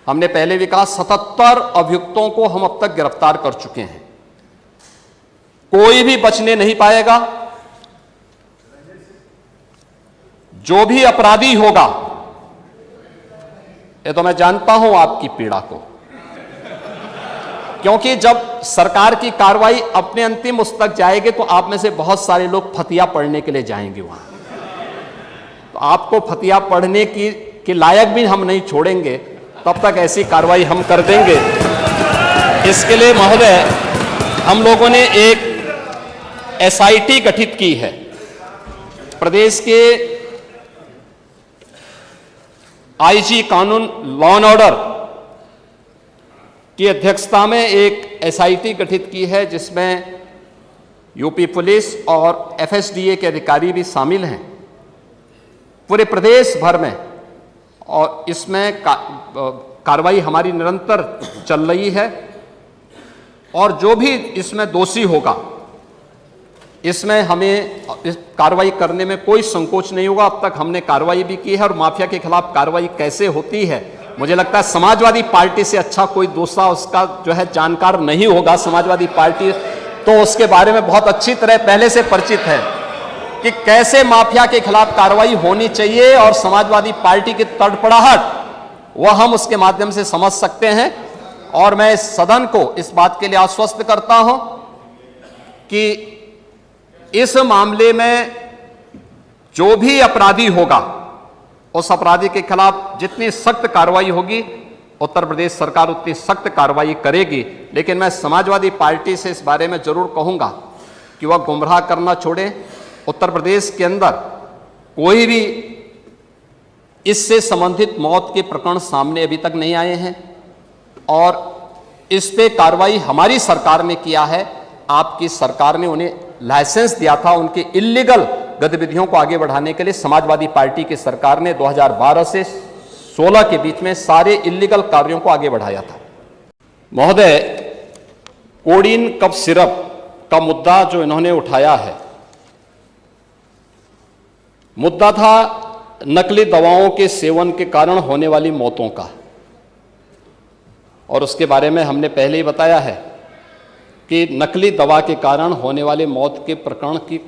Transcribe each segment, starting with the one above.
हमने पहले भी कहा 77 अभियुक्तों को हम अब तक गिरफ्तार कर चुके हैं। कोई भी बचने नहीं पाएगा। जो भी अपराधी होगा, ये तो मैं जानता हूं आपकी पीड़ा को, क्योंकि जब सरकार की कार्रवाई अपने अंतिम उस तक जाएगी तो आप में से बहुत सारे लोग फतिया पढ़ने के लिए जाएंगे वहां। तो आपको फतिया पढ़ने की लायक भी हम नहीं छोड़ेंगे, तब तक ऐसी कार्रवाई हम कर देंगे। इसके लिए महोदय हम लोगों ने एक एसआईटी गठित की है। प्रदेश के आईजी कानून लॉ एंड ऑर्डर की अध्यक्षता में एक एसआईटी गठित की है, जिसमें यूपी पुलिस और एफएसडीए के अधिकारी भी शामिल हैं पूरे प्रदेश भर में। और इसमें कार्रवाई हमारी निरंतर चल रही है और जो भी इसमें दोषी होगा, इसमें हमें इस कार्रवाई करने में कोई संकोच नहीं होगा। अब तक हमने कार्रवाई भी की है और माफिया के खिलाफ कार्रवाई कैसे होती है, मुझे लगता है समाजवादी पार्टी से अच्छा कोई दूसरा उसका जो है जानकार नहीं होगा। समाजवादी पार्टी तो उसके बारे में बहुत अच्छी तरह पहले से परिचित है कि कैसे माफिया के खिलाफ कार्रवाई होनी चाहिए, और समाजवादी पार्टी की तड़पड़ाहट वह हम उसके माध्यम से समझ सकते हैं। और मैं इस सदन को इस बात के लिए आश्वस्त करता हूं कि इस मामले में जो भी अपराधी होगा, उस अपराधी के खिलाफ जितनी सख्त कार्रवाई होगी, उत्तर प्रदेश सरकार उतनी सख्त कार्रवाई करेगी। लेकिन मैं समाजवादी पार्टी से इस बारे में जरूर कहूंगा कि वह गुमराह करना छोड़े। उत्तर प्रदेश के अंदर कोई भी इससे संबंधित मौत के प्रकरण सामने अभी तक नहीं आए हैं और इस पे कार्रवाई हमारी सरकार ने किया है। आपकी सरकार ने उन्हें लाइसेंस दिया था उनके इल्लीगल गतिविधियों को आगे बढ़ाने के लिए। समाजवादी पार्टी की सरकार ने 2012 से 16 के बीच में सारे इल्लीगल कार्यों को आगे बढ़ाया था। महोदय, कोडीन कफ सिरप का मुद्दा जो इन्होंने उठाया है, मुद्दा था नकली दवाओं के सेवन के कारण होने वाली मौतों का, और उसके बारे में हमने पहले ही बताया है कि नकली दवा के कारण होने वाले मौत के प्रकरण की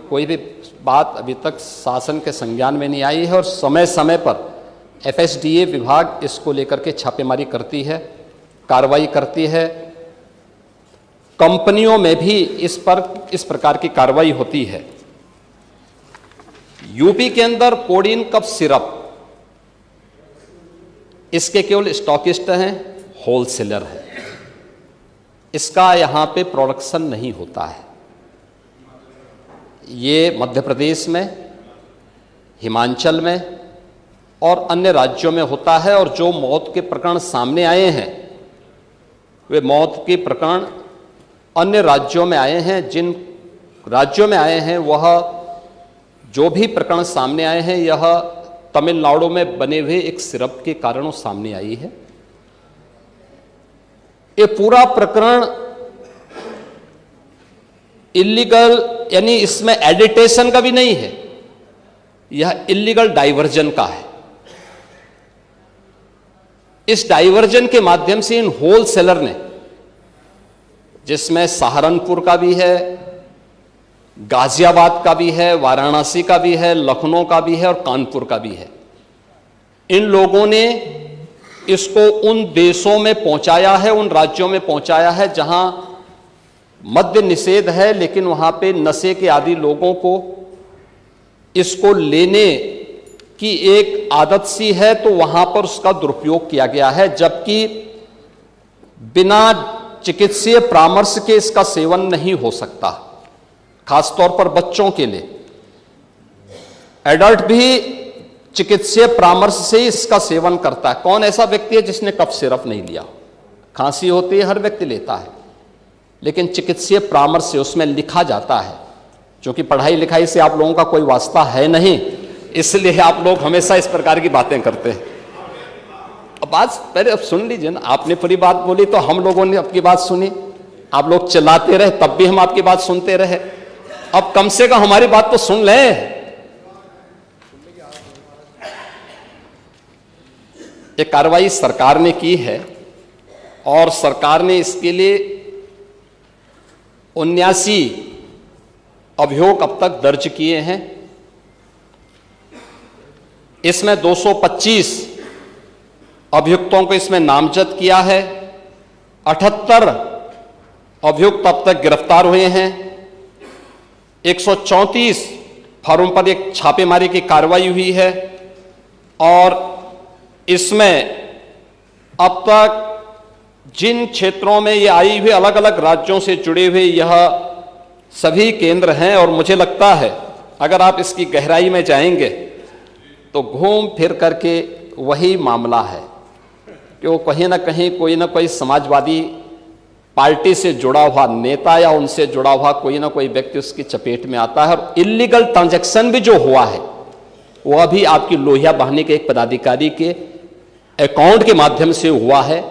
कोई भी बात अभी तक शासन के संज्ञान में नहीं आई है, और समय समय पर एफएसडीए विभाग इसको लेकर के छापेमारी करती है, कार्रवाई करती है। कंपनियों में भी इस प्रकार की कार्रवाई होती है। यूपी के अंदर कोडीन कफ सिरप इसके केवल स्टॉकिस्ट हैं, होलसेलर है, इसका यहां पे प्रोडक्शन नहीं होता है। ये मध्य प्रदेश में, हिमाचल में और अन्य राज्यों में होता है। और जो मौत के प्रकरण सामने आए हैं, वे मौत के प्रकरण अन्य राज्यों में आए हैं। जिन राज्यों में आए हैं, वह जो भी प्रकरण सामने आए हैं, यह तमिलनाडु में बने हुए एक सिरप के कारण सामने आई है। ये पूरा प्रकरण इल्लीगल, यानी इसमें एडिटेशन का भी नहीं है, यह इल्लीगल डाइवर्जन का है। इस डाइवर्जन के माध्यम से इन होलसेलर ने, जिसमें सहारनपुर का भी है, गाजियाबाद का भी है, वाराणसी का भी है, लखनऊ का भी है और कानपुर का भी है, इन लोगों ने इसको उन देशों में पहुंचाया है, उन राज्यों में पहुंचाया है जहां मद्य निषेध है, लेकिन वहां पे नशे के आदी लोगों को इसको लेने की एक आदत सी है, तो वहां पर उसका दुरुपयोग किया गया है। जबकि बिना चिकित्सीय परामर्श के इसका सेवन नहीं हो सकता, खासतौर पर बच्चों के लिए। एडल्ट भी चिकित्सीय परामर्श से ही इसका सेवन करता है। कौन ऐसा व्यक्ति है जिसने कफ सिरप नहीं लिया? खांसी होती है, हर व्यक्ति लेता है, लेकिन चिकित्सीय परामर्श से उसमें लिखा जाता है। क्योंकि पढ़ाई लिखाई से आप लोगों का कोई वास्ता है नहीं, इसलिए आप लोग हमेशा इस प्रकार की बातें करते हैं। अब बात पहले अब सुन लीजिए ना, आपने पूरी बात बोली तो हम लोगों ने आपकी बात सुनी। आप लोग चिल्लाते रहे तब भी हम आपकी बात सुनते रहे। अब कम से कम हमारी बात तो सुन लें। ये कार्रवाई सरकार ने की है और सरकार ने इसके लिए 79 अभियोग अब तक दर्ज किए हैं। इसमें 225 अभियुक्तों को इसमें नामजद किया है। 78 अभियुक्त अब तक गिरफ्तार हुए हैं। 134 फर्म पर एक छापेमारी की कार्रवाई हुई है और इसमें अब तक जिन क्षेत्रों में ये आई हुई अलग अलग राज्यों से जुड़े हुए यह सभी केंद्र हैं और मुझे लगता है अगर आप इसकी गहराई में जाएंगे तो घूम फिर करके वही मामला है कि वो कहीं ना कहीं कोई ना कोई समाजवादी पार्टी से जुड़ा हुआ नेता या उनसे जुड़ा हुआ कोई ना कोई व्यक्ति उसकी चपेट में आता है। और इलीगल ट्रांजैक्शन भी जो हुआ है वह भी आपकी लोहिया बहाने के एक पदाधिकारी के अकाउंट के माध्यम से हुआ है।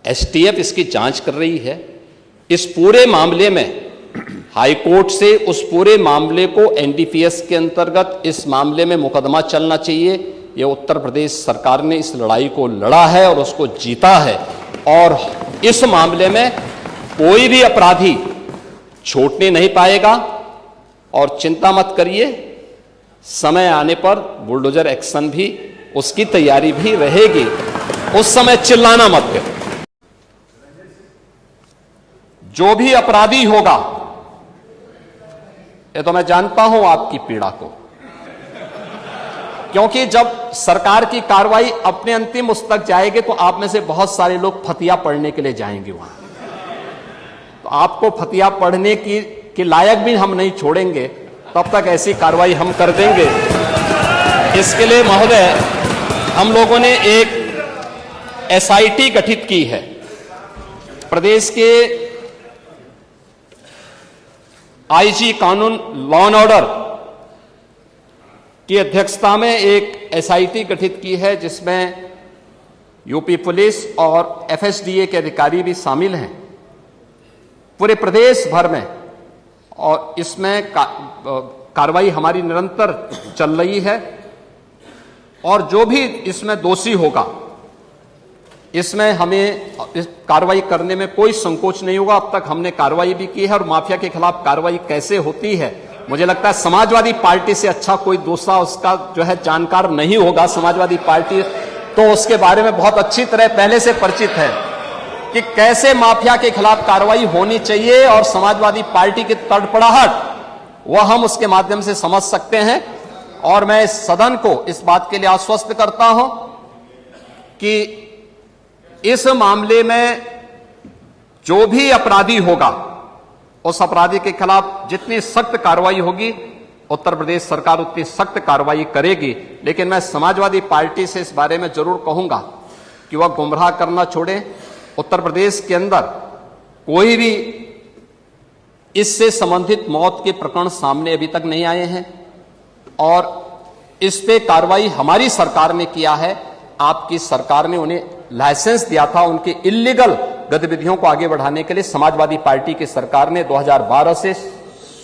एसटीएफ इसकी जांच कर रही है। इस पूरे मामले में हाई कोर्ट से उस पूरे मामले को एनडीपीएस के अंतर्गत इस मामले में मुकदमा चलना चाहिए। ये उत्तर प्रदेश सरकार ने इस लड़ाई को लड़ा है और उसको जीता है और इस मामले में कोई भी अपराधी छूटने नहीं पाएगा। और चिंता मत करिए, समय आने पर बुलडोजर एक्शन भी उसकी तैयारी भी रहेगी। उस समय चिल्लाना मत करो। जो भी अपराधी होगा, ये तो मैं जानता हूं आपकी पीड़ा को, क्योंकि जब सरकार की कार्रवाई अपने अंतिम उस तक जाएगी तो आप में से बहुत सारे लोग फतिया पढ़ने के लिए जाएंगे वहां। तो आपको फतिया पढ़ने की लायक भी हम नहीं छोड़ेंगे, तब तक ऐसी कार्रवाई हम कर देंगे। इसके लिए महोदय हम लोगों ने एक एसआईटी गठित की है। प्रदेश के आईजी कानून लॉ एंड ऑर्डर की अध्यक्षता में एक एसआईटी गठित की है जिसमें यूपी पुलिस और एफएसडीए के अधिकारी भी शामिल हैं पूरे प्रदेश भर में। और इसमें कार्रवाई हमारी निरंतर चल रही है और जो भी इसमें दोषी होगा इसमें हमें इस कार्रवाई करने में कोई संकोच नहीं होगा। अब तक हमने कार्रवाई भी की है और माफिया के खिलाफ कार्रवाई कैसे होती है मुझे लगता है समाजवादी पार्टी से अच्छा कोई दूसरा उसका जो है जानकार नहीं होगा। समाजवादी पार्टी तो उसके बारे में बहुत अच्छी तरह पहले से परिचित है कि कैसे माफिया के खिलाफ कार्रवाई होनी चाहिए और समाजवादी पार्टी की तड़पड़ाहट वह हम उसके माध्यम से समझ सकते हैं। और मैं इस सदन को इस बात के लिए आश्वस्त करता हूं कि इस मामले में जो भी अपराधी होगा उस अपराधी के खिलाफ जितनी सख्त कार्रवाई होगी उत्तर प्रदेश सरकार उतनी सख्त कार्रवाई करेगी। लेकिन मैं समाजवादी पार्टी से इस बारे में जरूर कहूंगा कि वह गुमराह करना छोड़े। उत्तर प्रदेश के अंदर कोई भी इससे संबंधित मौत के प्रकरण सामने अभी तक नहीं आए हैं और इस पे कार्रवाई हमारी सरकार ने किया है। आपकी सरकार ने उन्हें लाइसेंस दिया था उनके इलीगल गतिविधियों को आगे बढ़ाने के लिए। समाजवादी पार्टी की सरकार ने 2012 से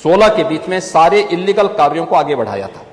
16 के बीच में सारे इलीगल कार्यों को आगे बढ़ाया था।